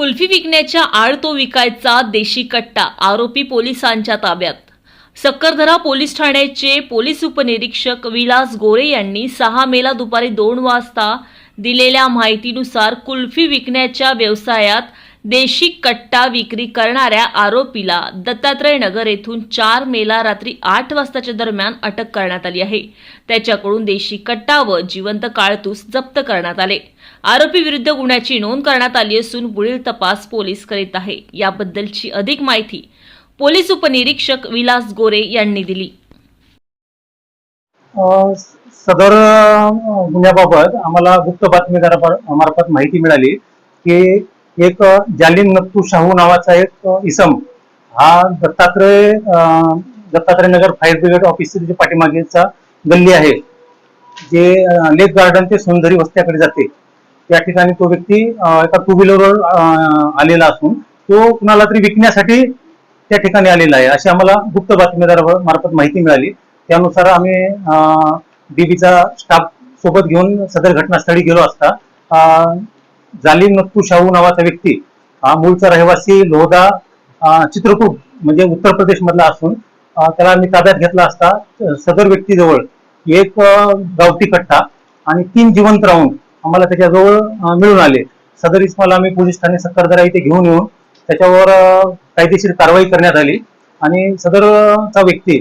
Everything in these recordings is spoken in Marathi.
कुल्फी विकण्याच्या आड तो विकायचा देशी कट्टा, आरोपी पोलिसांच्या ताब्यात। सक्करदरा पोलीस ठाण्याचे पोलीस उपनिरीक्षक विलास गोरे यांनी 6 मेला दुपारी 2 वाजता दिलेल्या माहितीनुसार कुल्फी विकण्याच्या व्यवसायात देशी कट्टा विक्री करणाऱ्या आरोपीला दत्तात्रय नगर येथून 4 मेला रात्री 8 वाजताच्या दरम्यान अटक करण्यात आली आहे। त्याच्याकडून देशी कट्टा व जिवंत काळतूस जप्त करण्यात आले। आरोपी विरुद्ध गुन्ह्याची नोंद करण्यात आली असून पुढील तपास पोलीस करीत आहे। याबद्दलची अधिक माहिती पोलीस उपनिरीक्षक विलास गोरे यांनी दिली। सदर गुन्ह्याबाबत आम्हाला गुप्त बातमीदारामार्फत माहिती मिळाली की एक जालिम नत्तू शाहू नावाचा एक इसम हा दत्तात्रय नगर फायर ब्रिगेड ऑफिसच्या पाठीमागेचा गल्ली आहे, जे लेक गार्डन ते सुंदरी वस्त्याकडे जाते। त्या ठिकाणी तो व्यक्ती एका टू व्हीलरवर आलेला असून तो कुणाला तरी विकण्यासाठी त्या ठिकाणी आलेला आहे, अशी आम्हाला गुप्त बातमीदारामार्फत माहिती मिळाली। त्यानुसार आम्ही डीबीचा स्टाफ सोबत घेऊन सदर घटनास्थळी गेलो असता जालिम नत्तू शाहू नावाचा व्यक्ती हा मूळचा रहिवासी लोहदा चित्रकूट म्हणजे उत्तर प्रदेश मधला असून त्याला आम्ही ताब्यात घेतला असता सदर व्यक्तीजवळ एक गावठी कट्टा आणि 3 जिवंत राऊंड आम्हाला त्याच्याजवळ मिळून आले। सदर इसमाला आम्ही पोलीस ठाणे सक्करदरा इथे घेऊन येऊन त्याच्यावर कायदेशीर कारवाई करण्यात आली आणि सदरचा व्यक्ती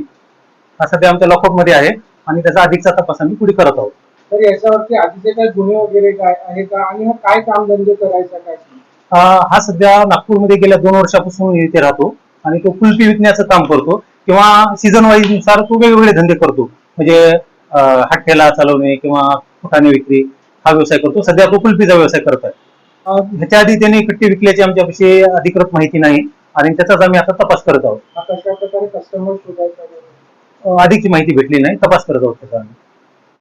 हा सध्या आमच्या लॉकअपमध्ये आहे आणि त्याचा अधिकचा तपास आम्ही पुढे करत आहोत। तर याच्यावरती आधीचे काही गुन्हे वगैरे काय आहे का आणि हा काय कामधंदे करायचा काय? हा सध्या नागपूरमध्ये गेल्या 2 वर्षापासून इथे राहतो आणि तो कुल्फी विकण्याचं काम करतो किंवा सीझन वाईज नुसार तो वेगवेगळे धंदे करतो, म्हणजे हट्टेला चालवणे किंवा फुटाणे विक्री हा व्यवसाय करतो। सध्या तो कुल्फीचा व्यवसाय करत आहे। ह्याच्या आधी त्याने कट्टी विकल्याची आमच्यापाशी अधिकृत माहिती नाही आणि त्याचाच आम्ही आता तपास करत आहोत। कशा प्रकारे कस्टमर शोधायचा अधिकची माहिती भेटली नाही, तपास करत आहोत त्याचा आम्ही।